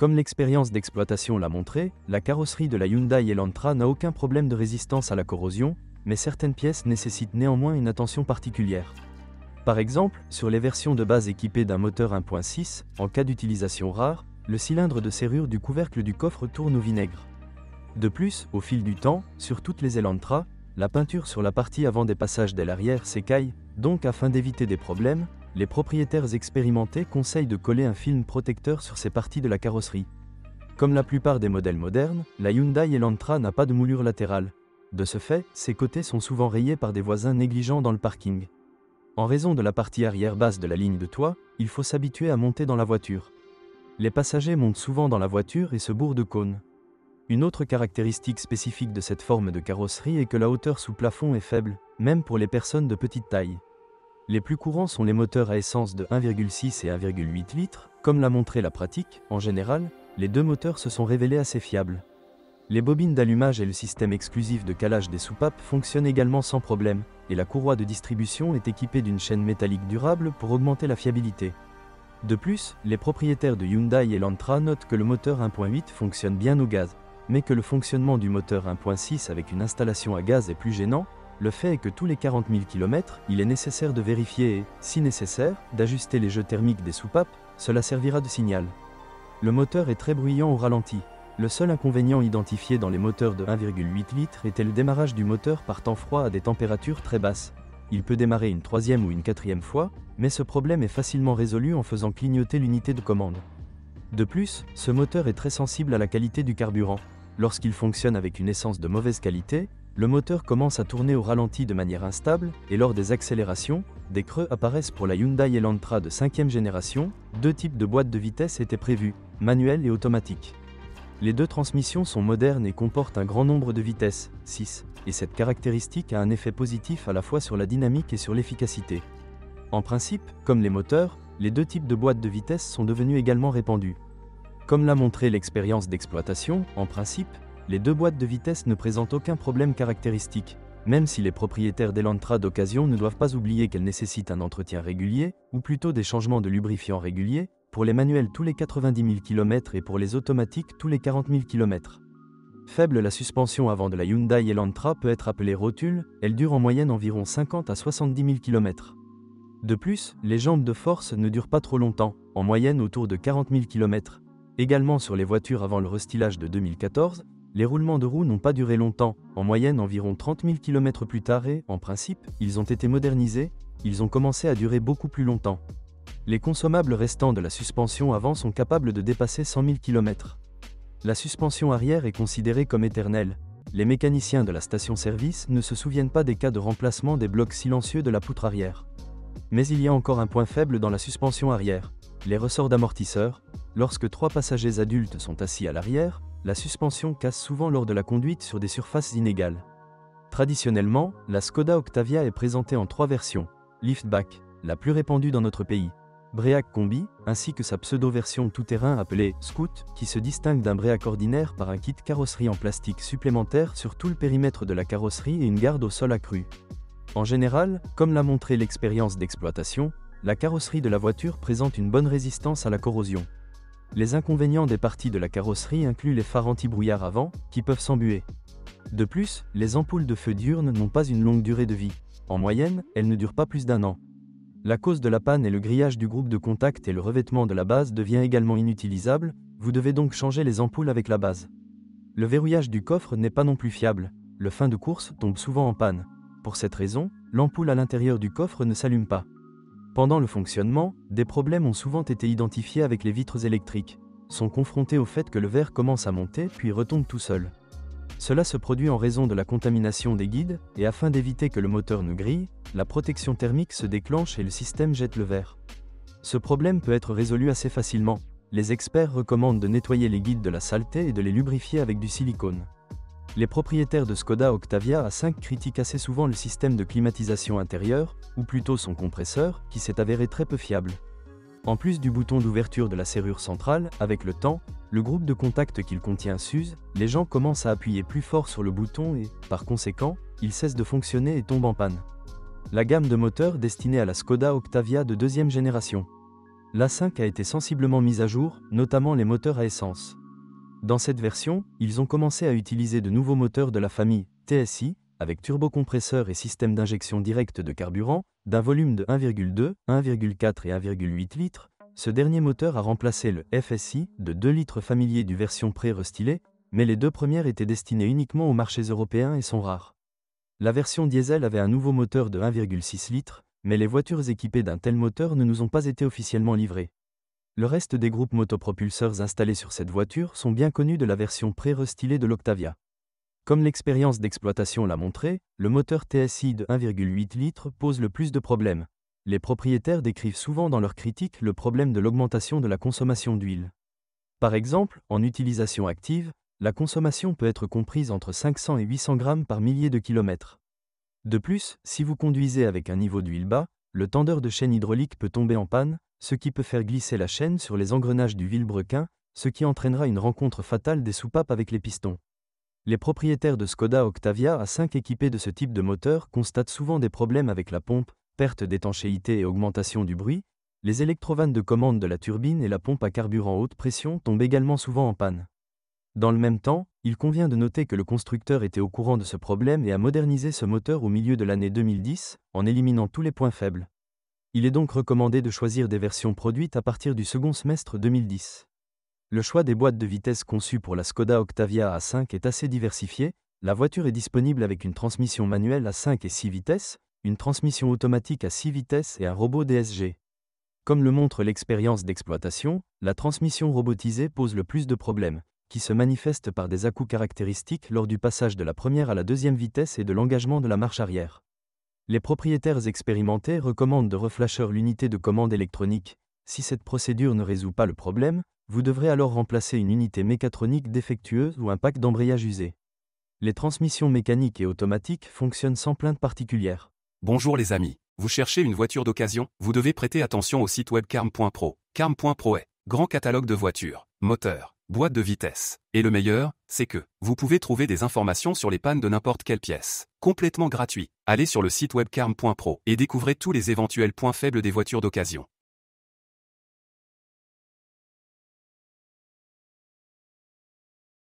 Comme l'expérience d'exploitation l'a montré, la carrosserie de la Hyundai Elantra n'a aucun problème de résistance à la corrosion, mais certaines pièces nécessitent néanmoins une attention particulière. Par exemple, sur les versions de base équipées d'un moteur 1.6, en cas d'utilisation rare, le cylindre de serrure du couvercle du coffre tourne au vinaigre. De plus, au fil du temps, sur toutes les Elantra, la peinture sur la partie avant des passages d'aile arrière s'écaille, donc afin d'éviter des problèmes, les propriétaires expérimentés conseillent de coller un film protecteur sur ces parties de la carrosserie. Comme la plupart des modèles modernes, la Hyundai Elantra n'a pas de moulure latérale. De ce fait, ses côtés sont souvent rayés par des voisins négligents dans le parking. En raison de la partie arrière basse de la ligne de toit, il faut s'habituer à monter dans la voiture. Les passagers montent souvent dans la voiture et se bourrent de cônes. Une autre caractéristique spécifique de cette forme de carrosserie est que la hauteur sous plafond est faible, même pour les personnes de petite taille. Les plus courants sont les moteurs à essence de 1,6 et 1,8 litres. Comme l'a montré la pratique, en général, les deux moteurs se sont révélés assez fiables. Les bobines d'allumage et le système exclusif de calage des soupapes fonctionnent également sans problème, et la courroie de distribution est équipée d'une chaîne métallique durable pour augmenter la fiabilité. De plus, les propriétaires de Hyundai Elantra notent que le moteur 1.8 fonctionne bien au gaz, mais que le fonctionnement du moteur 1.6 avec une installation à gaz est plus gênant. Le fait est que tous les 40 000 km, il est nécessaire de vérifier et, si nécessaire, d'ajuster les jeux thermiques des soupapes, cela servira de signal. Le moteur est très bruyant au ralenti. Le seul inconvénient identifié dans les moteurs de 1,8 litres était le démarrage du moteur par temps froid à des températures très basses. Il peut démarrer une troisième ou une quatrième fois, mais ce problème est facilement résolu en faisant clignoter l'unité de commande. De plus, ce moteur est très sensible à la qualité du carburant. Lorsqu'il fonctionne avec une essence de mauvaise qualité, le moteur commence à tourner au ralenti de manière instable, et lors des accélérations, des creux apparaissent pour la Hyundai Elantra de 5e génération. Deux types de boîtes de vitesse étaient prévus, manuelle et automatique. Les deux transmissions sont modernes et comportent un grand nombre de vitesses, 6, et cette caractéristique a un effet positif à la fois sur la dynamique et sur l'efficacité. En principe, comme les moteurs, les deux types de boîtes de vitesse sont devenus également répandus. Comme l'a montré l'expérience d'exploitation, en principe, les deux boîtes de vitesse ne présentent aucun problème caractéristique, même si les propriétaires d'Elantra d'occasion ne doivent pas oublier qu'elles nécessitent un entretien régulier, ou plutôt des changements de lubrifiant réguliers, pour les manuels tous les 90 000 km et pour les automatiques tous les 40 000 km. Faible, la suspension avant de la Hyundai Elantra peut être appelée rotule, elle dure en moyenne environ 50 à 70 000 km. De plus, les jambes de force ne durent pas trop longtemps, en moyenne autour de 40 000 km. Également sur les voitures avant le restylage de 2014, les roulements de roues n'ont pas duré longtemps, en moyenne environ 30 000 km plus tard et, en principe, ils ont été modernisés, ils ont commencé à durer beaucoup plus longtemps. Les consommables restants de la suspension avant sont capables de dépasser 100 000 km. La suspension arrière est considérée comme éternelle. Les mécaniciens de la station-service ne se souviennent pas des cas de remplacement des blocs silencieux de la poutre arrière. Mais il y a encore un point faible dans la suspension arrière, les ressorts d'amortisseurs. Lorsque 3 passagers adultes sont assis à l'arrière, la suspension casse souvent lors de la conduite sur des surfaces inégales. Traditionnellement, la Skoda Octavia est présentée en 3 versions. Liftback, la plus répandue dans notre pays. Break Combi, ainsi que sa pseudo-version tout-terrain appelée Scoot, qui se distingue d'un break ordinaire par un kit carrosserie en plastique supplémentaire sur tout le périmètre de la carrosserie et une garde au sol accrue. En général, comme l'a montré l'expérience d'exploitation, la carrosserie de la voiture présente une bonne résistance à la corrosion. Les inconvénients des parties de la carrosserie incluent les phares anti-brouillard avant, qui peuvent s'embuer. De plus, les ampoules de feu diurne n'ont pas une longue durée de vie. En moyenne, elles ne durent pas plus d'1 an. La cause de la panne est le grillage du groupe de contact et le revêtement de la base devient également inutilisable, vous devez donc changer les ampoules avec la base. Le verrouillage du coffre n'est pas non plus fiable, le fin de course tombe souvent en panne. Pour cette raison, l'ampoule à l'intérieur du coffre ne s'allume pas. Pendant le fonctionnement, des problèmes ont souvent été identifiés avec les vitres électriques, sont confrontés au fait que le verre commence à monter puis retombe tout seul. Cela se produit en raison de la contamination des guides, et afin d'éviter que le moteur ne grille, la protection thermique se déclenche et le système jette le verre. Ce problème peut être résolu assez facilement. Les experts recommandent de nettoyer les guides de la saleté et de les lubrifier avec du silicone. Les propriétaires de Skoda Octavia A5 critiquent assez souvent le système de climatisation intérieure, ou plutôt son compresseur, qui s'est avéré très peu fiable. En plus du bouton d'ouverture de la serrure centrale, avec le temps, le groupe de contact qu'il contient s'use, les gens commencent à appuyer plus fort sur le bouton et, par conséquent, il cesse de fonctionner et tombe en panne. La gamme de moteurs destinée à la Skoda Octavia de 2e génération. l'A5 a été sensiblement mise à jour, notamment les moteurs à essence. Dans cette version, ils ont commencé à utiliser de nouveaux moteurs de la famille TSI, avec turbocompresseur et système d'injection directe de carburant, d'un volume de 1,2, 1,4 et 1,8 litres. Ce dernier moteur a remplacé le FSI de 2 litres familier du version pré-restylée, mais les deux premières étaient destinées uniquement aux marchés européens et sont rares. La version diesel avait un nouveau moteur de 1,6 litres, mais les voitures équipées d'un tel moteur ne nous ont pas été officiellement livrées. Le reste des groupes motopropulseurs installés sur cette voiture sont bien connus de la version pré-restylée de l'Octavia. Comme l'expérience d'exploitation l'a montré, le moteur TSI de 1,8 litres pose le plus de problèmes. Les propriétaires décrivent souvent dans leurs critiques le problème de l'augmentation de la consommation d'huile. Par exemple, en utilisation active, la consommation peut être comprise entre 500 et 800 grammes par millier de kilomètres. De plus, si vous conduisez avec un niveau d'huile bas, le tendeur de chaîne hydraulique peut tomber en panne, ce qui peut faire glisser la chaîne sur les engrenages du vilebrequin, ce qui entraînera une rencontre fatale des soupapes avec les pistons. Les propriétaires de Skoda Octavia A5 équipés de ce type de moteur constatent souvent des problèmes avec la pompe, perte d'étanchéité et augmentation du bruit. Les électrovannes de commande de la turbine et la pompe à carburant haute pression tombent également souvent en panne. Dans le même temps, il convient de noter que le constructeur était au courant de ce problème et a modernisé ce moteur au milieu de l'année 2010, en éliminant tous les points faibles. Il est donc recommandé de choisir des versions produites à partir du second semestre 2010. Le choix des boîtes de vitesse conçues pour la Skoda Octavia A5 est assez diversifié. La voiture est disponible avec une transmission manuelle à 5 et 6 vitesses, une transmission automatique à 6 vitesses et un robot DSG. Comme le montre l'expérience d'exploitation, la transmission robotisée pose le plus de problèmes, qui se manifestent par des à-coups caractéristiques lors du passage de la première à la deuxième vitesse et de l'engagement de la marche arrière. Les propriétaires expérimentés recommandent de reflasher l'unité de commande électronique. Si cette procédure ne résout pas le problème, vous devrez alors remplacer une unité mécatronique défectueuse ou un pack d'embrayage usé. Les transmissions mécaniques et automatiques fonctionnent sans plainte particulière. Bonjour les amis, vous cherchez une voiture d'occasion? Vous devez prêter attention au site web carm.pro. Carm.pro est grand catalogue de voitures, moteurs, boîtes de vitesse. Et le meilleur, c'est que vous pouvez trouver des informations sur les pannes de n'importe quelle pièce. Complètement gratuit. Allez sur le site web carm.pro et découvrez tous les éventuels points faibles des voitures d'occasion.